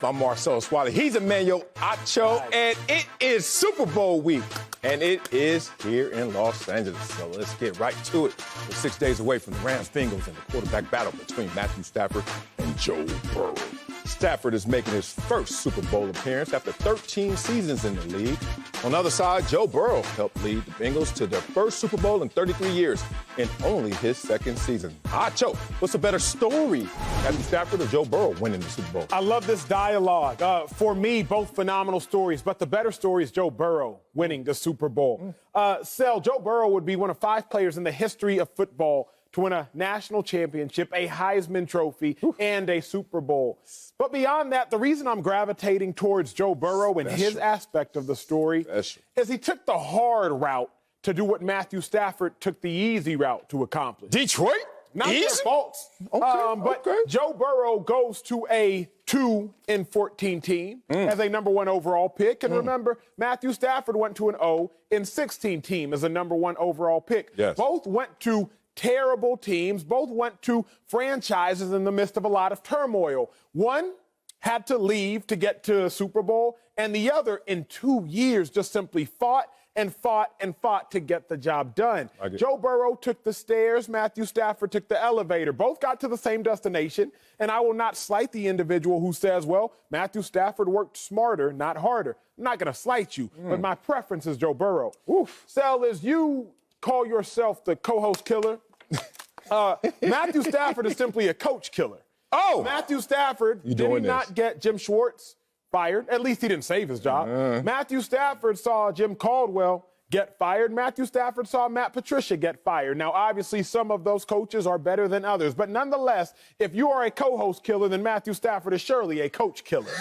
I'm Marcellus, Wiley. He's Emmanuel, Acho, and it is Super Bowl week. And it is here in Los Angeles. So let's get right to it. We're 6 days away from the Rams, Bengals, and the quarterback battle between Matthew Stafford and Joe Burrow. Stafford is making his first Super Bowl appearance after 13 seasons in the league. On the other side, Joe Burrow helped lead the Bengals to their first Super Bowl in 33 years in only his second season. Acho, what's a better story, Matthew Stafford or Joe Burrow winning the Super Bowl? I love this dialogue. For me, both phenomenal stories, but the better story is Joe Burrow winning the Super Bowl. Joe Burrow would be one of 5 players in the history of football to win a national championship, a Heisman Trophy, and a Super Bowl. But beyond that, the reason I'm gravitating towards Joe Burrow and his aspect of the story is he took the hard route to do what Matthew Stafford took the easy route to accomplish. Detroit? Not their fault. But Joe Burrow goes to a 2-14 team as a number 1 overall pick. And remember, Matthew Stafford went to an 0-16 team as a number 1 overall pick. Yes. Both went to terrible teams. Both went to franchises in the midst of a lot of turmoil. One had to leave to get to a Super Bowl, and the other, in 2 years, just simply fought and fought and fought to get the job done. Joe Burrow took the stairs. Matthew Stafford took the elevator. Both got to the same destination, and I will not slight the individual who says, well, Matthew Stafford worked smarter, not harder. I'm not going to slight you, but my preference is Joe Burrow. Sel, as you call yourself the co-host killer, Matthew Stafford is simply a coach killer. Matthew Stafford did not get Jim Schwartz fired. At least he didn't save his job. Matthew Stafford saw Jim Caldwell get fired. Matthew Stafford saw Matt Patricia get fired. Now, obviously, some of those coaches are better than others. But nonetheless, if you are a co-host killer, then Matthew Stafford is surely a coach killer.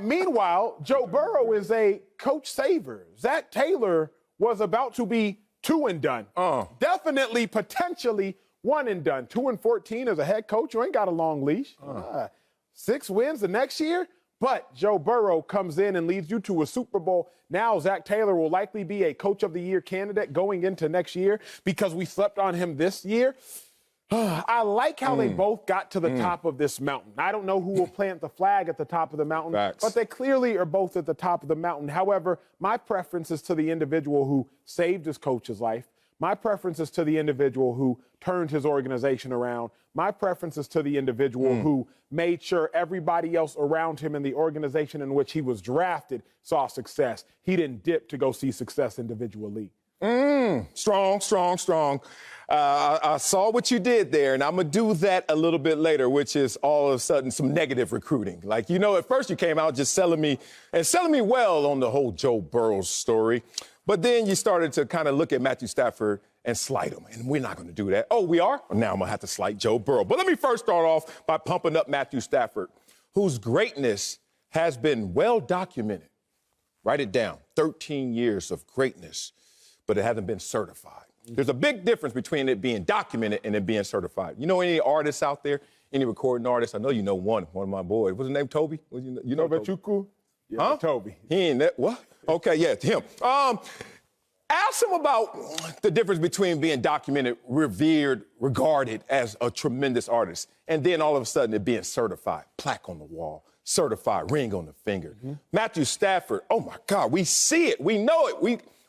Meanwhile, Joe Burrow is a coach saver. Zach Taylor was about to be 2 and done. Definitely, potentially 1 and done. 2-14 as a head coach, you ain't got a long leash. 6 wins the next year, but Joe Burrow comes in and leads you to a Super Bowl. Now Zach Taylor will likely be a Coach of the Year candidate going into next year because we slept on him this year. I like how they both got to the top of this mountain. I don't know who will plant the flag at the top of the mountain, but they clearly are both at the top of the mountain. However, my preference is to the individual who saved his coach's life. My preference is to the individual who turned his organization around. My preference is to the individual who made sure everybody else around him in the organization in which he was drafted saw success. He didn't dip to go see success individually. Strong. I saw what you did there, and I'm going to do that a little bit later, which is all of a sudden some negative recruiting. Like, at first you came out just selling me well on the whole Joe Burrow story. But then you started to kind of look at Matthew Stafford and slight him, and we're not going to do that. Oh, we are? Well, now I'm going to have to slight Joe Burrow. But let me first start off by pumping up Matthew Stafford, whose greatness has been well documented. Write it down. 13 years of greatness, but it hasn't been certified. There's a big difference between it being documented and it being certified. You know any artists out there, any recording artists? I know you know one of my boys. What's his name, Toby? You know Toby? Yeah, Toby. He ain't that, what? Okay, yeah, him. Ask him about the difference between being documented, revered, regarded as a tremendous artist, and then all of a sudden it being certified, plaque on the wall, certified, ring on the finger. Matthew Stafford, oh my God, we see it, we know it,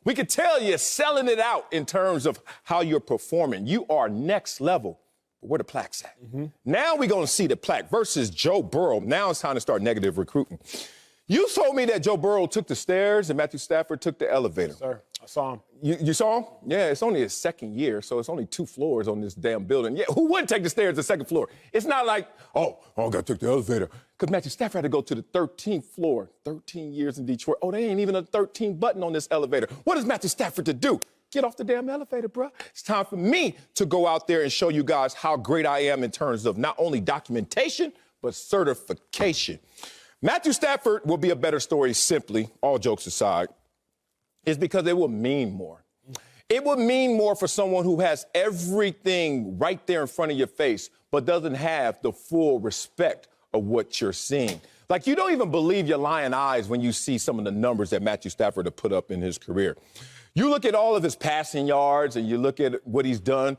we can tell you're selling it out in terms of how you're performing. You are next level. But where the plaque's at? Now we're going to see the plaque versus Joe Burrow. Now it's time to start negative recruiting. You told me that Joe Burrow took the stairs and Matthew Stafford took the elevator. Yes, sir. I saw him. You saw him? Yeah, it's only his second year, so it's only 2 floors on this damn building. Yeah, who wouldn't take the stairs to the second floor? It's not like, I got to take the elevator. Because Matthew Stafford had to go to the 13th floor, 13 years in Detroit. Oh, there ain't even a 13 button on this elevator. What is Matthew Stafford to do? Get off the damn elevator, bro. It's time for me to go out there and show you guys how great I am in terms of not only documentation, but certification. Matthew Stafford will be a better story simply, all jokes aside, is because it will mean more. It would mean more for someone who has everything right there in front of your face, but doesn't have the full respect of what you're seeing. Like, you don't even believe your lying eyes when you see some of the numbers that Matthew Stafford has put up in his career. You look at all of his passing yards and you look at what he's done,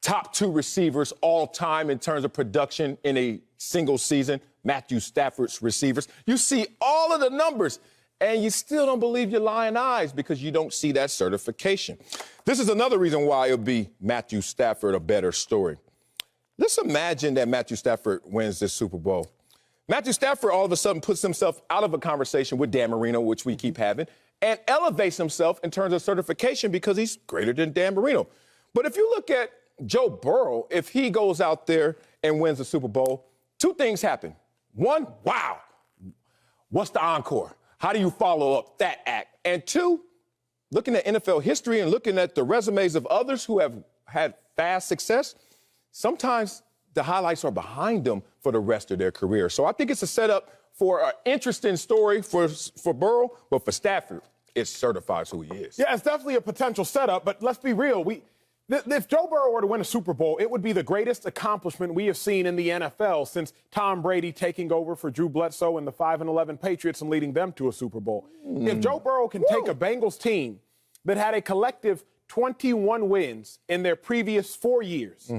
top 2 receivers all time in terms of production in a single season. Matthew Stafford's receivers. You see all of the numbers, and you still don't believe your lying eyes because you don't see that certification. This is another reason why it'll be Matthew Stafford a better story. Let's imagine that Matthew Stafford wins this Super Bowl. Matthew Stafford all of a sudden puts himself out of a conversation with Dan Marino, which we keep having, and elevates himself in terms of certification because he's greater than Dan Marino. But if you look at Joe Burrow, if he goes out there and wins the Super Bowl, two things happen. One, wow, what's the encore? How do you follow up that act? And two, looking at NFL history and looking at the resumes of others who have had fast success, sometimes the highlights are behind them for the rest of their career. So I think it's a setup for an interesting story for Burrow, but for Stafford, it certifies who he is. Yeah, it's definitely a potential setup, but let's be real. If Joe Burrow were to win a Super Bowl, it would be the greatest accomplishment we have seen in the NFL since Tom Brady taking over for Drew Bledsoe and the 5-11 Patriots and leading them to a Super Bowl. If Joe Burrow can take a Bengals team that had a collective 21 wins in their previous 4 years,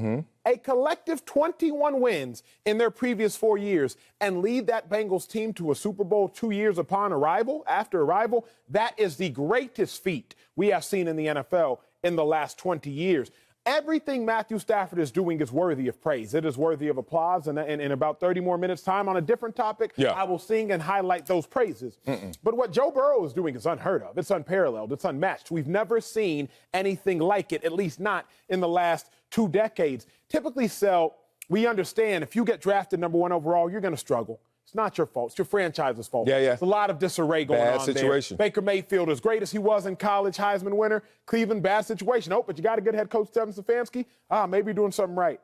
a collective 21 wins in their previous 4 years, and lead that Bengals team to a Super Bowl 2 years after arrival, that is the greatest feat we have seen in the NFL in the last 20 years. Everything Matthew Stafford is doing is worthy of praise. It is worthy of applause. And in about 30 more minutes' time on a different topic, I will sing and highlight those praises. But what Joe Burrow is doing is unheard of. It's unparalleled. It's unmatched. We've never seen anything like it, at least not in the last 2 decades. Typically, Sel, we understand if you get drafted number 1 overall, you're going to struggle. It's not your fault. It's your franchise's fault. Yeah. It's a lot of disarray going on situation. there. Baker Mayfield, as great as he was in college, Heisman winner. Cleveland, bad situation. Oh, but you got a good head coach, Kevin Stefanski. Maybe you're doing something right.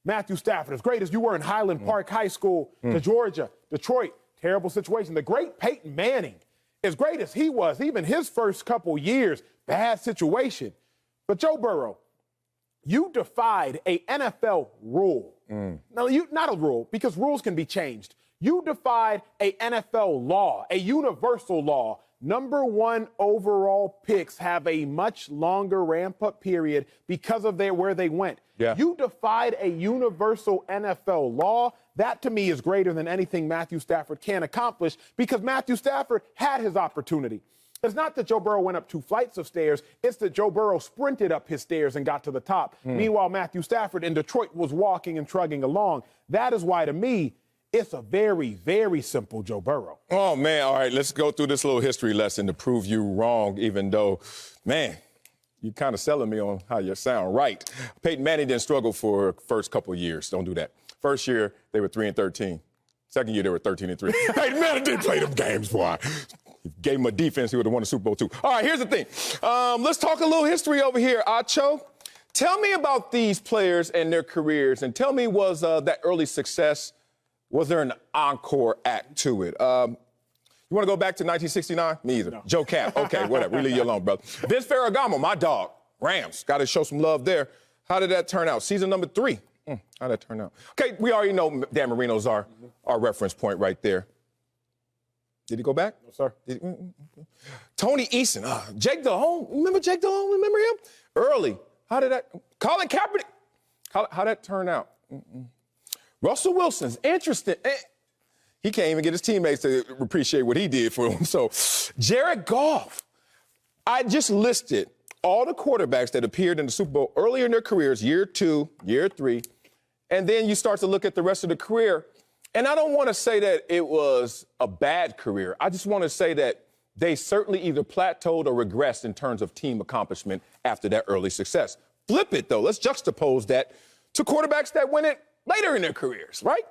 Matthew Stafford, as great as you were in Highland Park High School to Georgia, Detroit, terrible situation. The great Peyton Manning, as great as he was, even his first couple years, bad situation. But Joe Burrow, you defied a NFL rule. Now, not a rule, because rules can be changed. You defied a NFL law, a universal law. Number 1 overall picks have a much longer ramp-up period because of where they went. Yeah. You defied a universal NFL law. That, to me, is greater than anything Matthew Stafford can accomplish because Matthew Stafford had his opportunity. It's not that Joe Burrow went up 2 flights of stairs. It's that Joe Burrow sprinted up his stairs and got to the top. Meanwhile, Matthew Stafford in Detroit was walking and trudging along. That is why, to me, it's a very, very simple Joe Burrow. Oh, man. All right, let's go through this little history lesson to prove you wrong, even though, man, you're kind of selling me on how you sound right. Peyton Manning didn't struggle for the first couple of years. Don't do that. First year, they were 3-13. Second year, they were 13-3. Peyton Manning didn't play them games, boy. He gave him a defense, he would have won the Super Bowl, too. All right, here's the thing. Let's talk a little history over here, Acho. Tell me about these players and their careers, and tell me, was that early success, was there an encore act to it? You want to go back to 1969? Me either. No. Joe Cap. Okay, whatever. We leave you alone, brother. Vince Ferragamo, my dog. Rams. Got to show some love there. How did that turn out? Season number 3. How'd that turn out? Okay, we already know Dan Marino's our reference point right there. Did he go back? No, sir. Tony Eason. Jake Delhomme. Remember Jake Delhomme? Remember him? Early. How did that? Colin Kaepernick. How'd that turn out? Russell Wilson's interesting. He can't even get his teammates to appreciate what he did for him. So, Jared Goff. I just listed all the quarterbacks that appeared in the Super Bowl earlier in their careers, year 2, year 3, and then you start to look at the rest of the career. And I don't want to say that it was a bad career. I just want to say that they certainly either plateaued or regressed in terms of team accomplishment after that early success. Flip it, though. Let's juxtapose that to quarterbacks that win it later in their careers, right?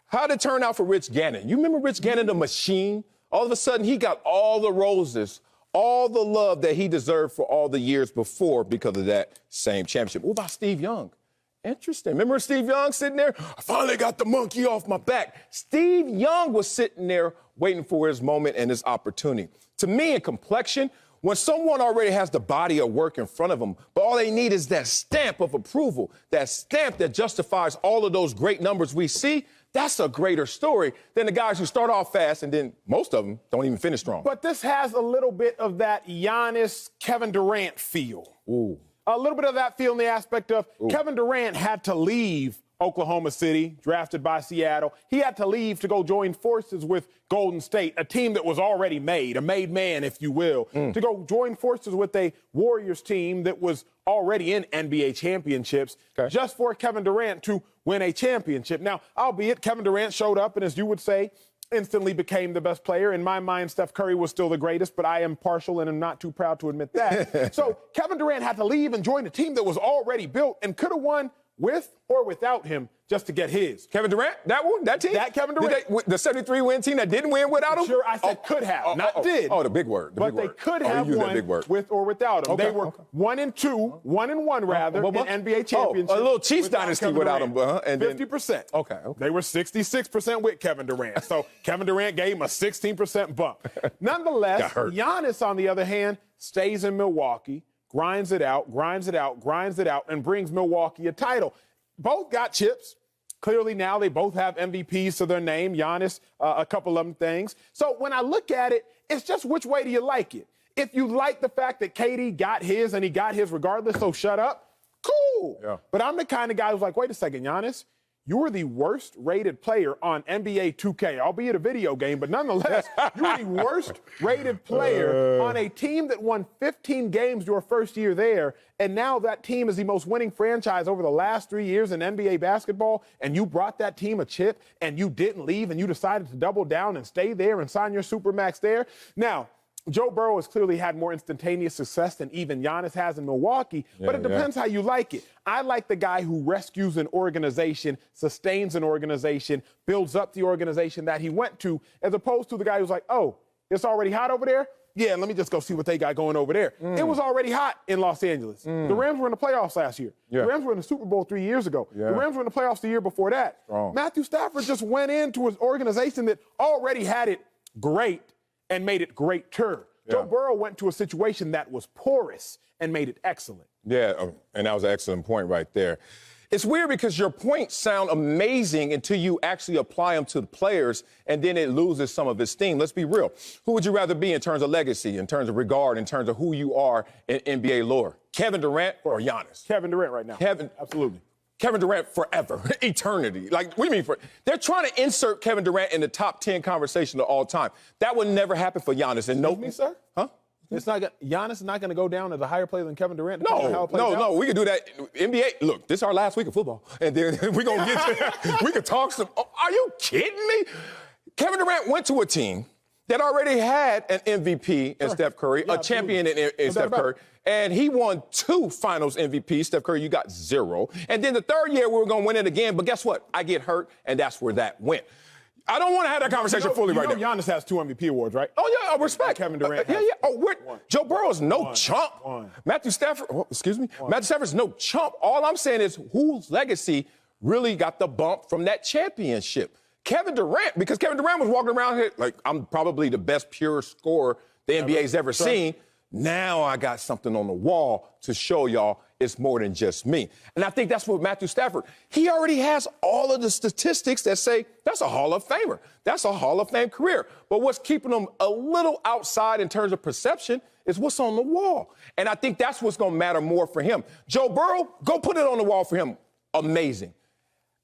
How did it turn out for Rich Gannon? You remember Rich Gannon, the machine? All of a sudden, he got all the roses, all the love that he deserved for all the years before because of that same championship. What about Steve Young? Interesting. Remember Steve Young sitting there? I finally got the monkey off my back. Steve Young was sitting there waiting for his moment and his opportunity. To me, in complexion, when someone already has the body of work in front of them, but all they need is that stamp of approval, that stamp that justifies all of those great numbers we see, that's a greater story than the guys who start off fast and then most of them don't even finish strong. But this has a little bit of that Giannis, Kevin Durant feel. Ooh. A little bit of that feel in the aspect of Kevin Durant had to leave Oklahoma City, drafted by Seattle. He had to leave to go join forces with Golden State, a team that was already made, a made man, if you will, to go join forces with a Warriors team that was already in NBA championships, just for Kevin Durant to win a championship. Now, albeit Kevin Durant showed up and, as you would say, instantly became the best player. In my mind, Steph Curry was still the greatest, but I am partial and am not too proud to admit that. So Kevin Durant had to leave and join a team that was already built and could have won with or without him just to get his. Kevin Durant, that one, that team? That Kevin Durant. The 73-win team that didn't win without him? Sure, I said could have, not did. Oh, the big word. But they could have won with or without him. They were 1-2, 1-1 rather, in NBA championships. A little Chiefs dynasty without him. And 50%. Okay. They were 66% with Kevin Durant. So Kevin Durant gave him a 16% bump. Nonetheless, Giannis, on the other hand, stays in Milwaukee, grinds it out, and brings Milwaukee a title. Both got chips. Clearly now they both have MVPs to their name. Giannis, a couple of them things. So when I look at it, it's just which way do you like it? If you like the fact that KD got his and he got his regardless, so shut up, cool. Yeah. But I'm the kind of guy who's like, wait a second, Giannis, you were the worst rated player on NBA 2K, albeit a video game, but nonetheless, you were the worst rated player on a team that won 15 games your first year there, and now that team is the most winning franchise over the last 3 years in NBA basketball, and you brought that team a chip, and you didn't leave, and you decided to double down and stay there and sign your Supermax there. Now, Joe Burrow has clearly had more instantaneous success than even Giannis has in Milwaukee, but it depends how you like it. I like the guy who rescues an organization, sustains an organization, builds up the organization that he went to, as opposed to the guy who's like, oh, it's already hot over there? Yeah, let me just go see what they got going over there. It was already hot in Los Angeles. The Rams were in the playoffs last year. The Rams were in the Super Bowl 3 years ago. The Rams were in the playoffs the year before that. Matthew Stafford just went into his organization that already had it great and made it greater. Joe Burrow went to a situation that was porous and made it excellent. Yeah, and that was an excellent point right there. It's weird because your points sound amazing until you actually apply them to the players, and then it loses some of its steam. Let's be real. Who would you rather be in terms of legacy, in terms of regard, in terms of who you are in NBA lore? Kevin Durant or Giannis? Kevin Durant right now. Absolutely. Kevin Durant forever, eternity. Like, what do you mean they're trying to insert Kevin Durant in the top 10 conversation of all time. That would never happen for Giannis. And Excuse me, sir? Huh? Giannis is not going to go down as a higher player than Kevin Durant? No. We can do that. NBA, look, this is our last week of football. And then we're going to get we can talk some. Oh, are you kidding me? Kevin Durant went to a team that already had an MVP in Steph Curry, a champion in Steph Curry. And he won 2 finals MVPs. Steph Curry, you got 0. And then the third year, we were going to win it again. But guess what? I get hurt, and that's where that went. I don't want to have that conversation fully right now. Giannis has 2 MVP awards, right? Oh, yeah, I respect. Kevin Durant Joe Burrow is no chump. Matthew Stafford, Matthew Stafford's no chump. All I'm saying is whose legacy really got the bump from that championship? Kevin Durant, because Kevin Durant was walking around here like, I'm probably the best pure scorer the NBA's ever seen. Now I got something on the wall to show y'all it's more than just me. And I think that's what Matthew Stafford, he already has all of the statistics that say that's a Hall of Famer. That's a Hall of Fame career. But what's keeping him a little outside in terms of perception is what's on the wall. And I think that's what's going to matter more for him. Joe Burrow, go put it on the wall for him. Amazing.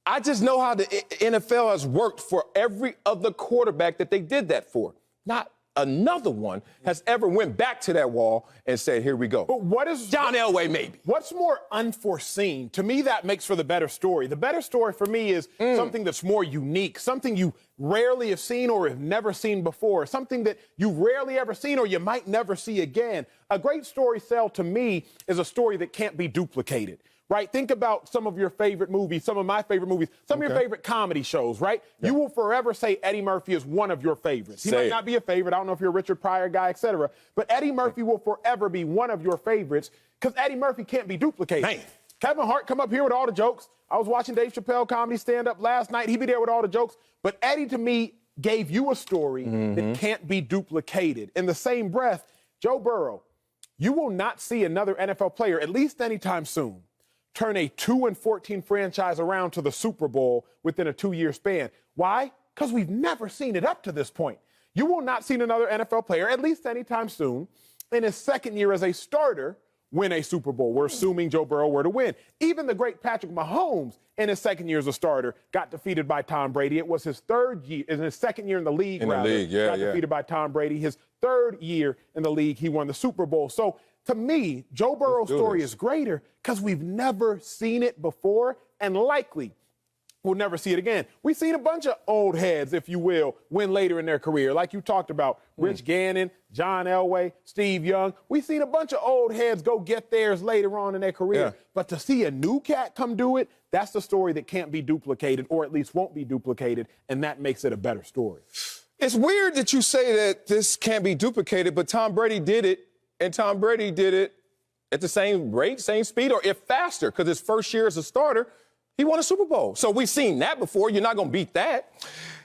I just know how the NFL has worked for every other quarterback that they did that for. Not another one has ever went back to that wall and said, here we go. But what is John Elway, maybe? What's more unforeseen? To me, that makes for the better story. The better story for me is something that's more unique, something you rarely have seen or have never seen before, something that you rarely ever seen or you might never see again. A great story cell to me is a story that can't be duplicated. Right? Think about some of your favorite movies, some of my favorite movies, some of your favorite comedy shows, right? Yeah. You will forever say Eddie Murphy is one of your favorites. He might not be a favorite. I don't know if you're a Richard Pryor guy, et cetera. But Eddie Murphy will forever be one of your favorites because Eddie Murphy can't be duplicated. Man. Kevin Hart come up here with all the jokes. I was watching Dave Chappelle comedy stand-up last night. He'd be there with all the jokes. But Eddie, to me, gave you a story that can't be duplicated. In the same breath, Joe Burrow, you will not see another NFL player, at least anytime soon, turn a 2-14 franchise around to the Super Bowl within a 2-year span. Why? Because we've never seen it up to this point. You will not see another NFL player, at least anytime soon, in his second year as a starter, win a Super Bowl. We're assuming Joe Burrow were to win. Even the great Patrick Mahomes, in his second year as a starter, got defeated by Tom Brady. It was his second year in the league, got defeated by Tom Brady. His third year in the league, he won the Super Bowl. So to me, Joe Burrow's story is greater because we've never seen it before and likely we'll never see it again. We've seen a bunch of old heads, if you will, win later in their career. Like you talked about, Rich Gannon, John Elway, Steve Young. We've seen a bunch of old heads go get theirs later on in their career. Yeah. But to see a new cat come do it, that's the story that can't be duplicated, or at least won't be duplicated, and that makes it a better story. It's weird that you say that this can't be duplicated, but Tom Brady did it, and Tom Brady did it at the same rate, same speed, or if faster, because his first year as a starter, he won a Super Bowl. So we've seen that before. You're not going to beat that.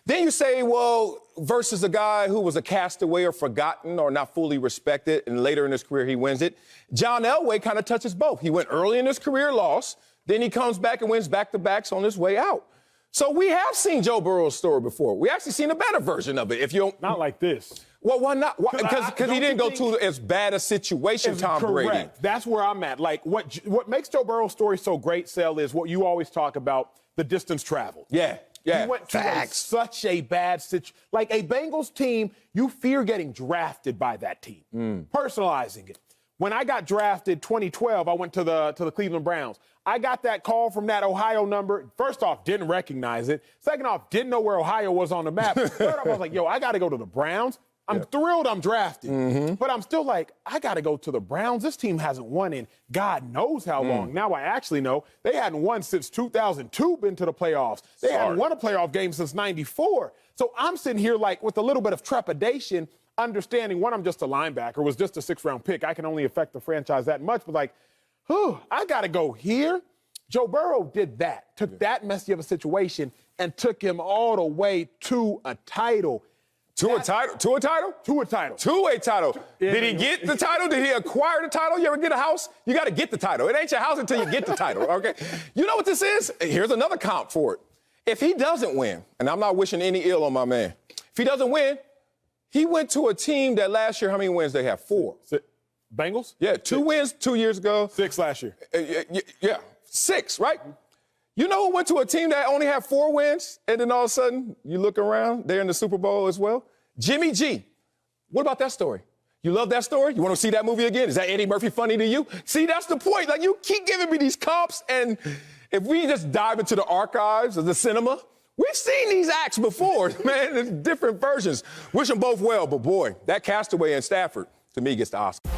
Then you say, well, versus a guy who was a castaway or forgotten or not fully respected, and later in his career he wins it. John Elway kind of touches both. He went early in his career, lost. Then he comes back and wins back-to-backs on his way out. So we have seen Joe Burrow's story before. We actually seen a better version of it. If you don't, not like this. Well, why not? Because he didn't go to as bad a situation, Tom Brady. That's where I'm at. Like, what makes Joe Burrow's story so great, Sel, is what you always talk about, the distance traveled. Yeah. He went to such a bad situation. Like a Bengals team, you fear getting drafted by that team. Personalizing it. When I got drafted 2012, I went to the Cleveland Browns. I got that call from that Ohio number. First off, didn't recognize it. Second off, didn't know where Ohio was on the map. Third off, I was like, yo, I got to go to the Browns. I'm thrilled I'm drafted, but I'm still like, I got to go to the Browns. This team hasn't won in God knows how long. Now I actually know they hadn't won since 2002, been to the playoffs. They hadn't won a playoff game since 94. So I'm sitting here like with a little bit of trepidation, understanding, one, I'm just a linebacker, was just a sixth-round pick. I can only affect the franchise that much, but like, I got to go here. Joe Burrow did that, took that messy of a situation and took him all the way to a title. To a title? Did he get the title? Did he acquire the title? You ever get a house? You got to get the title. It ain't your house until you get the title, okay? You know what this is? Here's another comp for it. If he doesn't win, and I'm not wishing any ill on my man, if he doesn't win, he went to a team that last year, how many wins they have? 4. Bengals? Yeah, 2 wins 2 years ago. 6 last year. Yeah, 6, right? You know who went to a team that only had 4 wins, and then all of a sudden, you look around, they're in the Super Bowl as well? Jimmy G. What about that story? You love that story? You want to see that movie again? Is that Eddie Murphy funny to you? See, that's the point. Like, you keep giving me these comps, and if we just dive into the archives of the cinema, we've seen these acts before, man, in different versions. Wish them both well, but boy, that castaway in Stafford, to me, gets the Oscar.